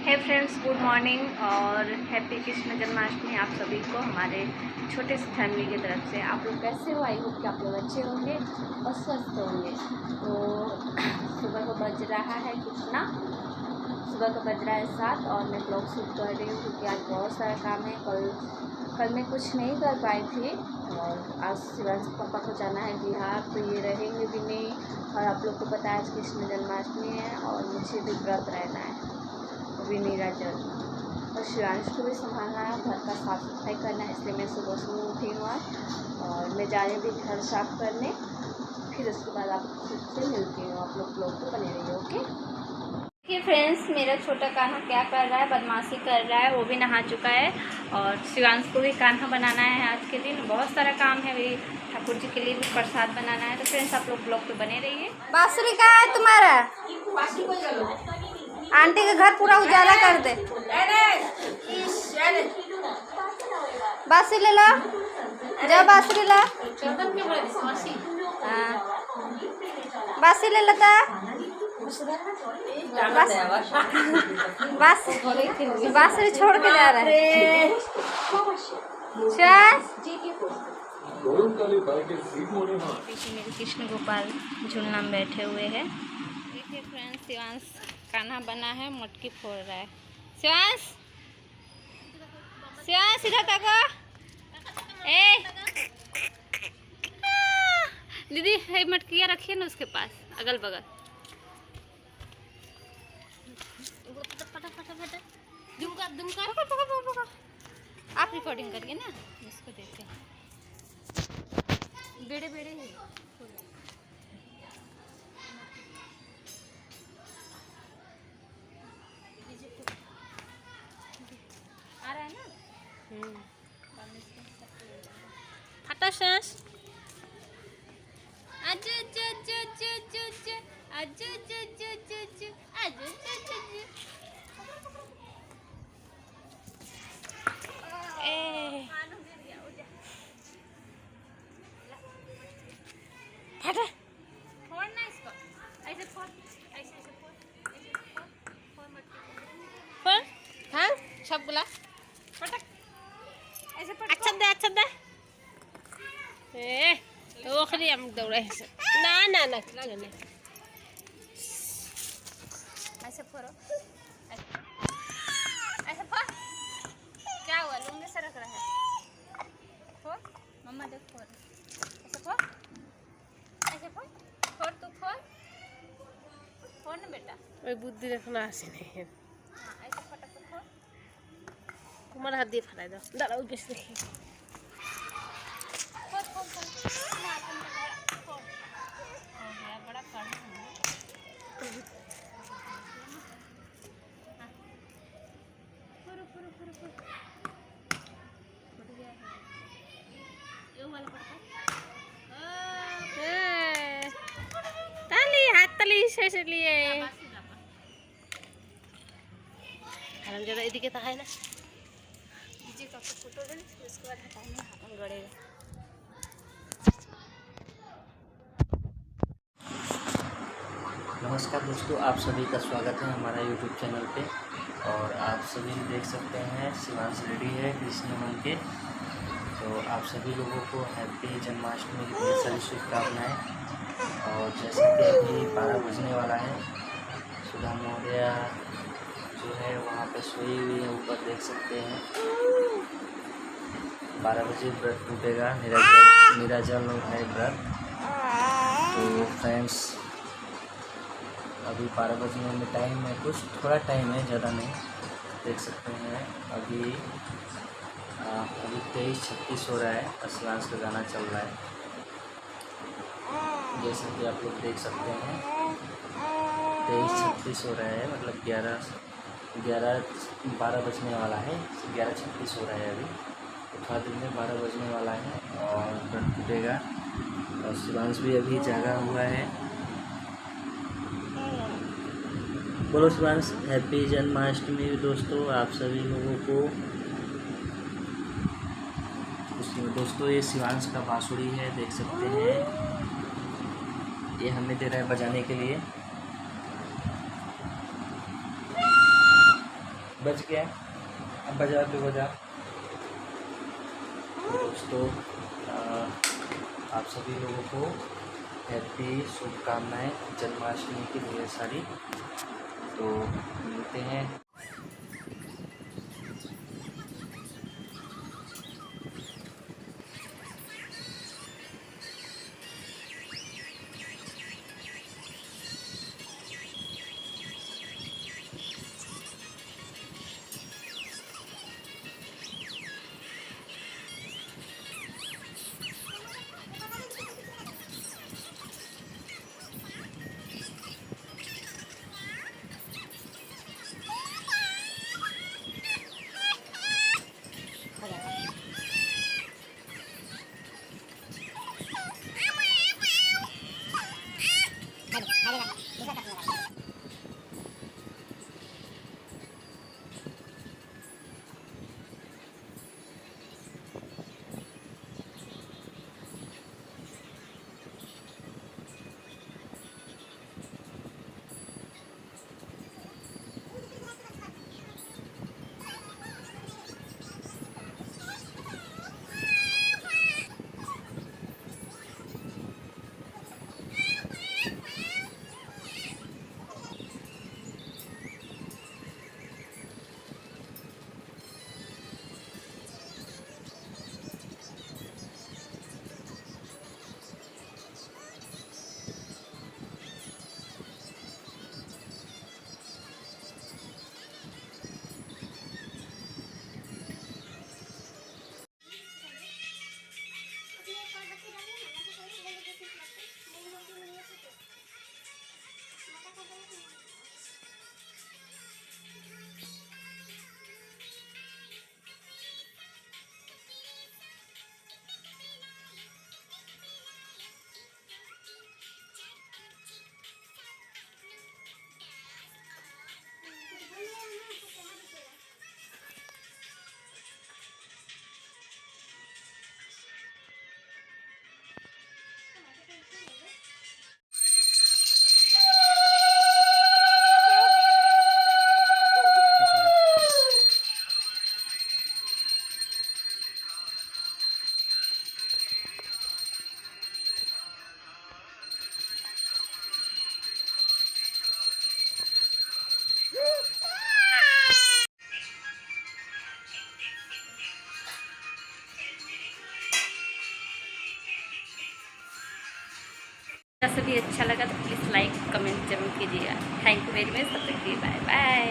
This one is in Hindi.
हे फ्रेंड्स, गुड मॉर्निंग और हैप्पी कृष्ण जन्माष्टमी आप सभी को हमारे छोटे से फैमिली की तरफ से। आप लोग कैसे हो? आई होप कि आप लोग अच्छे होंगे और स्वस्थ होंगे। तो सुबह को बज रहा है कितना? सुबह को बज रहा है 7 और मैं ब्लॉग शूट कर रही हूँ क्योंकि आज बहुत सारा काम है। कल मैं कुछ नहीं कर पाई थी और आज शिवांश पापा को जाना है बिहार, तो ये रहेंगे भी नहीं। और आप लोग को पता है आज कृष्ण जन्माष्टमी है और मुझे भी व्रत रहना है, भी नीराजल और शिवांश को भी संभालना है, घर का साफ सफाई करना है। इसलिए मैं सुबह उठी हूँ और मैं जा रही थी घर साफ करने। फिर उसके बाद आप सबसे मिलती हूँ। आप लोग तो बने रहिए, ओके। देखिए फ्रेंड्स, मेरा छोटा कान्हा क्या कर रहा है, बदमाशी कर रहा है। वो भी नहा चुका है और शिवांश को भी कान्हा बनाना है। आज के दिन बहुत सारा काम है, भी ठाकुर जी के लिए भी प्रसाद बनाना है। तो फ्रेंड्स आप लोग तो बने रहिए। बांसुरी कहाँ है तुम्हारा? आंटी का घर पूरा उजाला कर दे। बांसुरी ले लो, जाओ बांसुरी ला। बांसुरी ले लेता, बांसुरी छोड़ के जा रहा है। मेरे कृष्ण गोपाल झूलना में बैठे हुए हैं। देखिए फ्रेंड्स, शिवांश कान्हा बना है, मटकी फोड़ रहा है। शिवांश इधर तक। ए दीदी, है मटकियाँ रखिए ना उसके पास अगल बगल। आप रिकॉर्डिंग करिए ना, इसको देखें। बेड़े है। आ रहा है ना? हटा सांस। हटा, फोड़ना इसको, ऐसे फोड़, ऐसे फोड़। हाँ, सब गुला पटक, ऐसे पटक। अच्छा दे। ए ओखरी हम दौड़े से ना ऐसे फोड़ो, ऐसे फोड़। क्या हुआ? लुंगी से रख रहा है। फोड़ मम्मा, देख फोड़, ऐसे फोड़, ऐसे फोड़ तू फोड़ ना बेटा। ओए बुद्धि रखना आसे नहीं है। हाँ, ऐसे फटक फोड़। तुम्हारा हाथ दे फटाई दो, दादा ऊपर से देखिए। बड़ा से लिए ज़्यादा एदिके है ना जी का फोटो ले, उसके बाद हटाएंगे, हाथ गड़ेगा। नमस्कार दोस्तों, आप सभी का स्वागत है हमारा YouTube चैनल पे। और आप सभी देख सकते हैं शिवांश रेडी है कृष्ण बन के। तो आप सभी लोगों को हैप्पी जन्माष्टमी की ढेर सारी शुभकामनाएँ। और जैसे कि अभी 12 बजने वाला है, सुधा मौर्य जो है वहाँ पे सोई हुई है, ऊपर देख सकते हैं। 12 बजे व्रत टूटेगा, नीराजल है व्रत। तो फ्रेंड्स, अभी 12 बजने में टाइम है, कुछ थोड़ा टाइम है, ज़्यादा नहीं। देख सकते हैं अभी 23:36 हो रहा है और शिवांश का गाना चल रहा है। जैसे कि आप लोग देख सकते हैं 23:36 हो रहा है, मतलब 12 बजने वाला है। 11:36 हो रहा है अभी, तो थोड़ा दिन में 12 बजने वाला है और व्रत टूटेगा। और शिवांश भी अभी जागा हुआ है। बोलो शिवांश, हैप्पी जन्माष्टमी दोस्तों आप सभी लोगों को। दोस्तों ये शिवांश का बांसुरी है, देख सकते हैं। ये हमें दे रहा है बजाने के लिए। बज गया, अब बजा तो बजा। दोस्तों आप सभी लोगों को हैप्पी शुभकामनाएं जन्माष्टमी की ढेर सारी। तो मिलते हैं। सभी अच्छा लगा तो प्लीज़ लाइक कमेंट जरूर कीजिएगा। Thank you very much. तब तक के लिए बाय बाय।